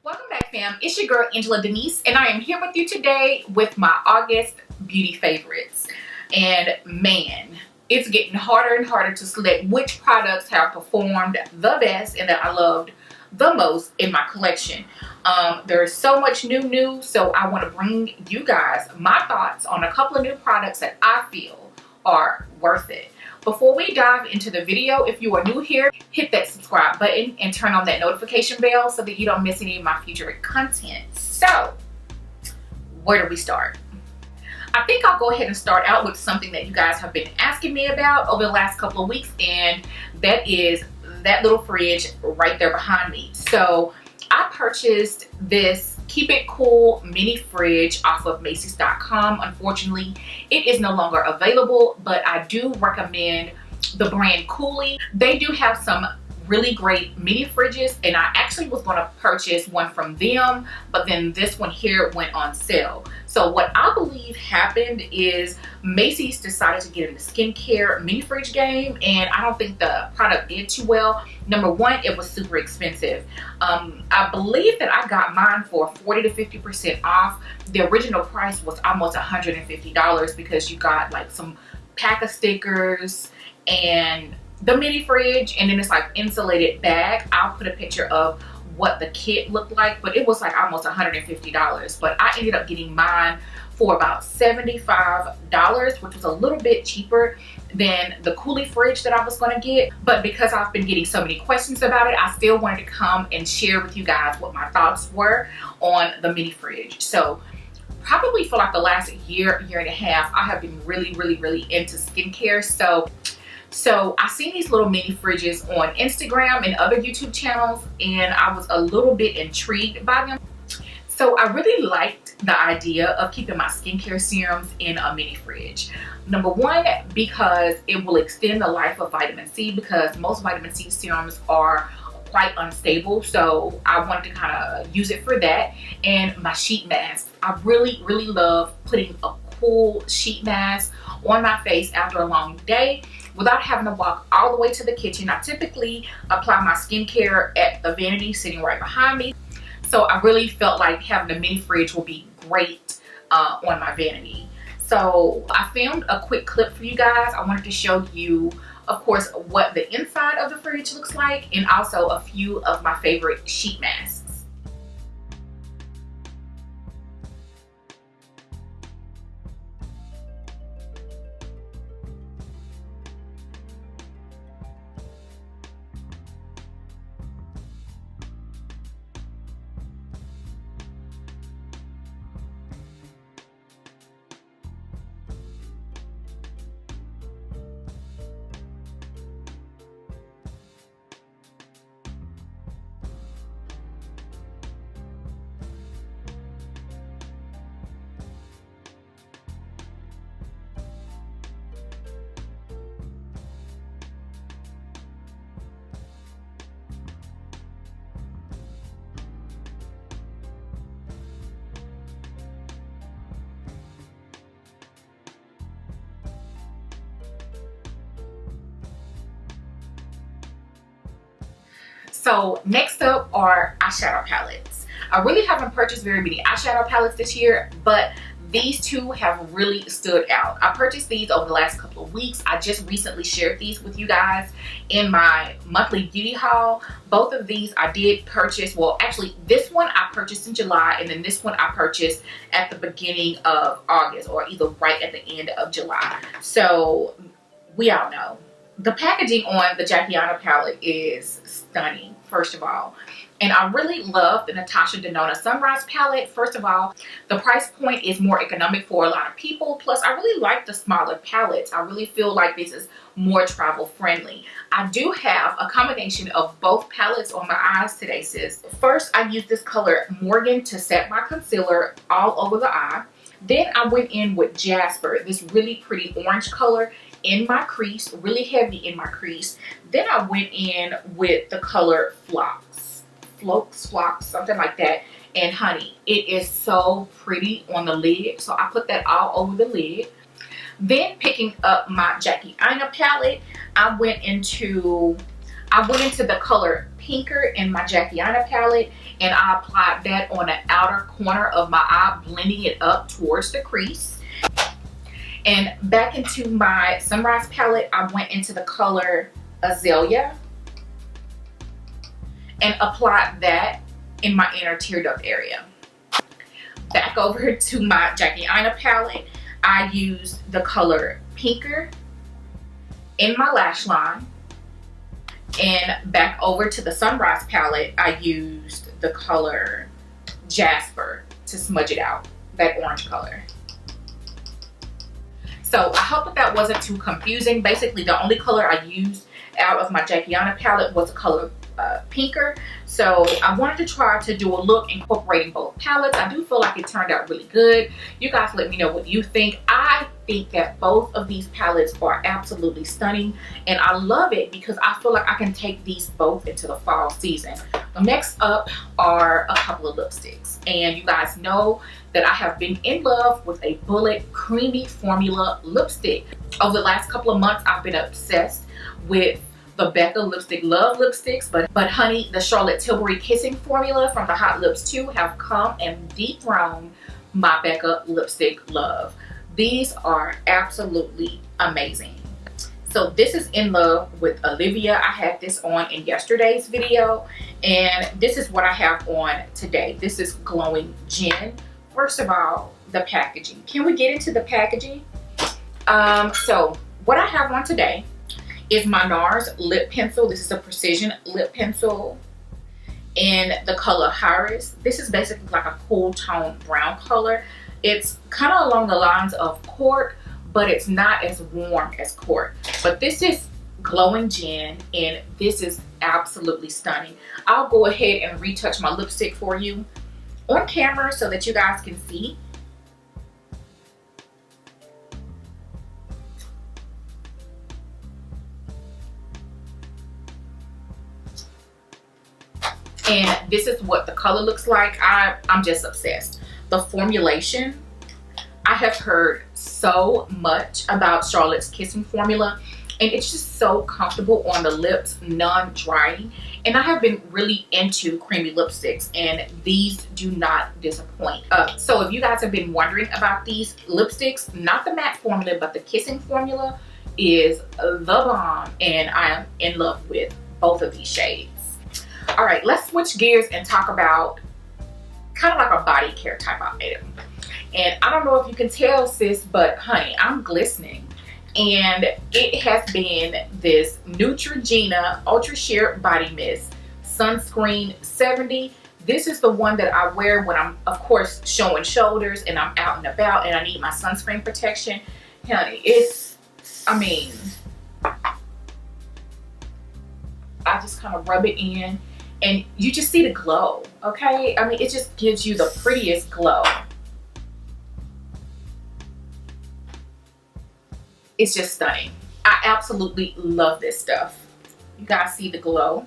Welcome back, fam. It's your girl Angela Denise, and I am here with you today with my August beauty favorites. And man, it's getting harder and harder to select which products have performed the best and that I loved the most in my collection. There is so much new, so I want to bring you guys my thoughts on a couple of new products that I feel are worth it. Before we dive into the video, if you are new here, hit that subscribe button and turn on that notification bell so that you don't miss any of my future content. So, where do we start? I think I'll go ahead and start out with something that you guys have been asking me about over the last couple of weeks, and that is that little fridge right there behind me. So, I purchased this Keep It Cool mini fridge off of Macy's.com. Unfortunately, it is no longer available, but I do recommend the brand Coouli. They do have some really great mini fridges, and I actually was going to purchase one from them, but then this one here went on sale. So what I believe happened is Macy's decided to get in the skincare mini fridge game, and I don't think the product did too well. Number one, it was super expensive. I believe that I got mine for 40 to 50% off. The original price was almost $150 because you got like some pack of stickers and the mini fridge, and then it's like insulated bag. I'll put a picture of what the kit looked like, but it was like almost $150. But I ended up getting mine for about $75, which was a little bit cheaper than the Coouli fridge that I was going to get. But because I've been getting so many questions about it, I still wanted to come and share with you guys what my thoughts were on the mini fridge. So probably for like the last year and a half, I have been really into skincare. So I seen these little mini fridges on Instagram and other YouTube channels, and I was a little bit intrigued by them. So I really liked the idea of keeping my skincare serums in a mini fridge. Number one, because it will extend the life of vitamin C, because most vitamin C serums are quite unstable. So I wanted to kind of use it for that. And my sheet mask. I really love putting a cool sheet mask on my face after a long day without having to walk all the way to the kitchen. I typically apply my skincare at the vanity sitting right behind me. So I really felt like having a mini fridge will be great on my vanity. So I filmed a quick clip for you guys. I wanted to show you, of course, what the inside of the fridge looks like, and also a few of my favorite sheet masks. So next up are eyeshadow palettes. I really haven't purchased very many eyeshadow palettes this year, but these two have really stood out. I purchased these over the last couple of weeks. I just recently shared these with you guys in my monthly beauty haul. Both of these I did purchase. Well, actually, this one I purchased in July, and then this one I purchased at the beginning of August, or either right at the end of July. So we all know the packaging on the Jacquiana palette is stunning, first of all. And I really love the Natasha Denona Sunrise palette. First of all, the price point is more economic for a lot of people. Plus, I really like the smaller palettes. I really feel like this is more travel friendly. I do have a combination of both palettes on my eyes today, sis. First, I used this color Morgan to set my concealer all over the eye. Then I went in with Jasper, this really pretty orange color, in my crease, really heavy in my crease. Then I went in with the color Flocks, something like that, and Honey. It is so pretty on the lid, so I put that all over the lid. Then picking up my Jacquiana palette, I went into the color Pinker in my Jacquiana palette, and I applied that on the outer corner of my eye, blending it up towards the crease. And back into my Sunrise palette, I went into the color Azalea and applied that in my inner tear duct area. Back over to my Jackie Aina palette, I used the color Pinker in my lash line. And back over to the Sunrise palette, I used the color Jasper to smudge it out, that orange color. So I hope that that wasn't too confusing. Basically, the only color I used out of my Jackie Aina palette was the color Pinker. So I wanted to try to do a look incorporating both palettes. I do feel like it turned out really good. You guys let me know what you think. I think that both of these palettes are absolutely stunning, and I love it because I feel like I can take these both into the fall season. Next up are a couple of lipsticks, and you guys know that I have been in love with a Bullet Creamy Formula lipstick. Over the last couple of months, I've been obsessed with the Becca Lipstick Love lipsticks, but honey, the Charlotte Tilbury Kissing formula from the Hot Lips 2 have come and dethroned my Becca Lipstick Love. These are absolutely amazing. So this is In Love with Olivia. I had this on in yesterday's video, and this is what I have on today. This is Glowing Gin. First of all, the packaging. Can we get into the packaging? So what I have on today is my NARS lip pencil. This is a precision lip pencil in the color Iris. This is basically like a cool tone brown color. It's kind of along the lines of Court, but it's not as warm as Court. But this is Glowing Gin, and this is absolutely stunning. I'll go ahead and retouch my lipstick for you on camera so that you guys can see. And this is what the color looks like. I'm just obsessed. The formulation, I have heard so much about Charlotte's Kissing formula, and it's just so comfortable on the lips, non-drying. And I have been really into creamy lipsticks, and these do not disappoint. So if you guys have been wondering about these lipsticks, not the matte formula, but the Kissing formula is the bomb, and I am in love with both of these shades. All right, let's switch gears and talk about kind of like a body care type of item. And I don't know if you can tell, sis, but honey, I'm glistening. And it has been this Neutrogena Ultra Sheer Body Mist Sunscreen 70. This is the one that I wear when I'm, of course, showing shoulders and I'm out and about and I need my sunscreen protection. Honey, it's, I mean, I just kind of rub it in and you just see the glow, okay? I mean, it just gives you the prettiest glow. It's just stunning. I absolutely love this stuff. You guys see the glow?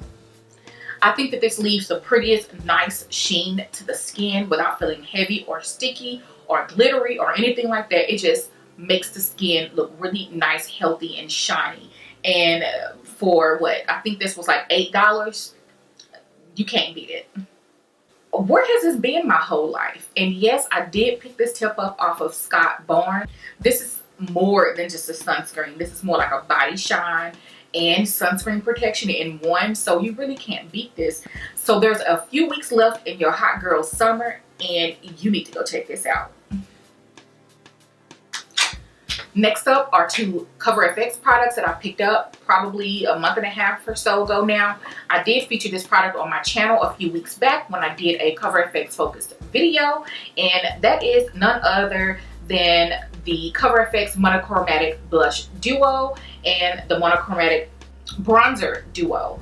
I think that this leaves the prettiest, nice sheen to the skin without feeling heavy or sticky or glittery or anything like that. It just makes the skin look really nice, healthy, and shiny. And for what, I think this was like $8. You can't beat it. Where has this been my whole life? And yes, I did pick this tip up off of Scott Barn. This is more than just a sunscreen. This is more like a body shine and sunscreen protection in one, so you really can't beat this. So there's a few weeks left in your hot girl summer, and you need to go check this out. Next up are two Cover FX products that I picked up probably a month and a half or so ago now. I did feature this product on my channel a few weeks back when I did a Cover FX focused video, and that is none other than the Cover FX Monochromatic Blush Duo and the Monochromatic Bronzer Duo.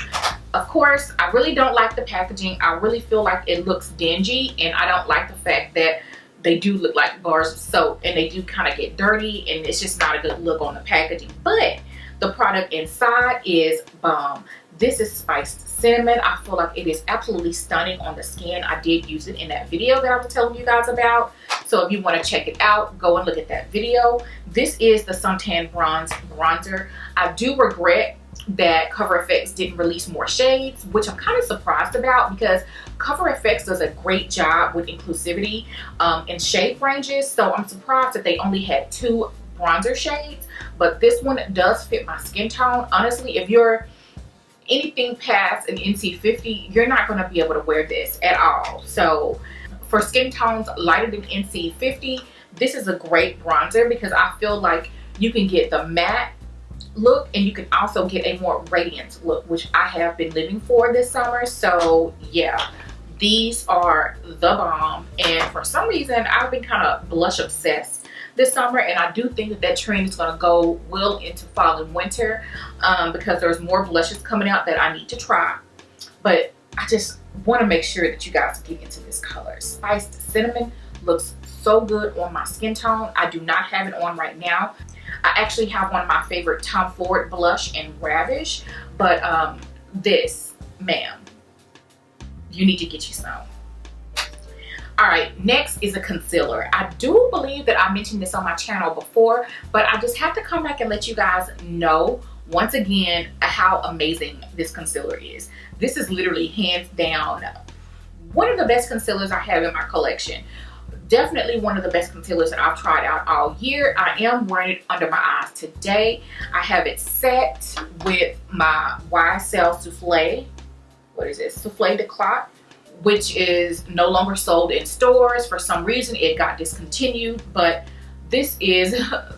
Of course, I really don't like the packaging. I really feel like it looks dingy, and I don't like the fact that they do look like bars of soap and they do kind of get dirty, and it's just not a good look on the packaging. But the product inside is bomb. This is spiced cinnamon. I feel like it is absolutely stunning on the skin. I did use it in that video that I was telling you guys about. So if you want to check it out, go and look at that video. This is the Suntan Bronzer. I do regret that Cover FX didn't release more shades, which I'm kind of surprised about because Cover FX does a great job with inclusivity in shade ranges. So I'm surprised that they only had 2 bronzer shades, but this one does fit my skin tone. Honestly, if you're anything past an NC50, you're not going to be able to wear this at all. So for skin tones lighter than NC50, this is a great bronzer because I feel like you can get the matte look and you can also get a more radiant look, which I have been living for this summer. So yeah, these are the bomb. And for some reason, I've been kind of blush obsessed this summer, and I do think that that trend is going to go well into fall and winter because there's more blushes coming out that I need to try. But I just want to make sure that you guys get into this color. Spiced Cinnamon looks so good on my skin tone. I do not have it on right now. I actually have one of my favorite Tom Ford blush in Ravish, but this, ma'am, you need to get you some. All right, next is a concealer. I do believe that I mentioned this on my channel before, but I just have to come back and let you guys know once again how amazing this concealer is. This is literally hands down one of the best concealers I have in my collection. Definitely one of the best concealers that I've tried out all year. I am wearing it under my eyes today. I have it set with my YSL Soufflé. What is this? Soufflé D-Eclat, which is no longer sold in stores. For some reason, it got discontinued, but this is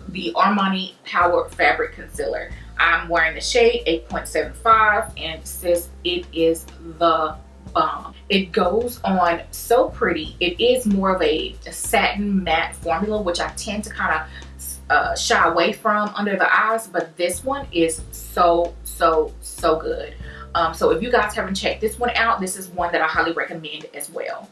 the Armani Power Fabric Concealer. I'm wearing the shade 8.75, and sis, it is the bomb. It goes on so pretty. It is more of a satin matte formula, which I tend to kind of shy away from under the eyes, but this one is so good. So if you guys haven't checked this one out, this is one that I highly recommend as well.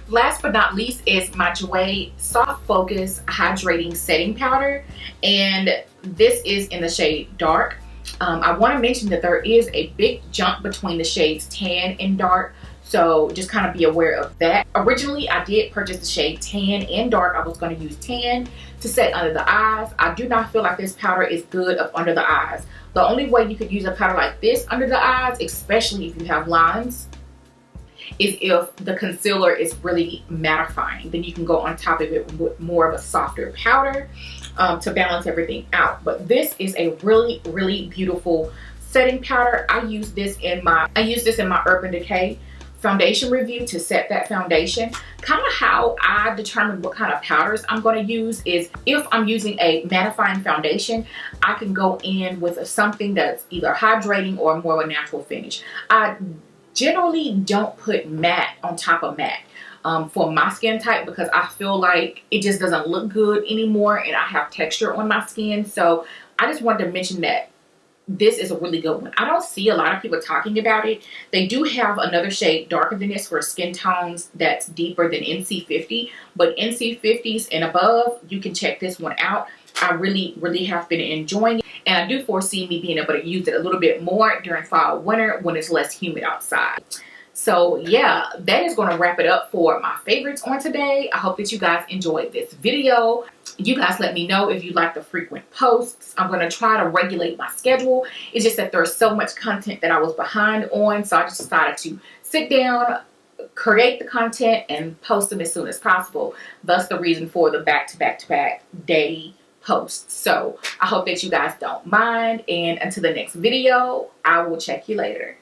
Last but not least is my Jouer Soft Focus Hydrating Setting Powder, and this is in the shade Dark. I want to mention that there is a big jump between the shades Tan and Dark, so just kind of be aware of that. Originally, I did purchase the shade Tan and Dark. I was going to use Tan to set under the eyes. I do not feel like this powder is good up under the eyes. The only way you could use a powder like this under the eyes, especially if you have lines, is if the concealer is really mattifying. Then you can go on top of it with more of a softer powder to balance everything out. But this is a really beautiful setting powder. I use this in my Urban Decay foundation review to set that foundation. Kind of how I determine what kind of powders I'm going to use is if I'm using a mattifying foundation, I can go in with something that's either hydrating or more of a natural finish. I generally don't put matte on top of matte for my skin type because I feel like it just doesn't look good anymore and I have texture on my skin. So I just wanted to mention that this is a really good one. I don't see a lot of people talking about it. They do have another shade darker than this for skin tones that's deeper than NC50, but NC50s and above, you can check this one out. I really have been enjoying it, and I do foresee me being able to use it a little bit more during fall winter when it's less humid outside. So yeah, that is going to wrap it up for my favorites on today. I hope that you guys enjoyed this video. You guys let me know if you like the frequent posts. I'm going to try to regulate my schedule. It's just that there's so much content that I was behind on, so I just decided to sit down, create the content, and post them as soon as possible. Thus the reason for the back-to-back day posts. So I hope that you guys don't mind, and until the next video, I will check you later.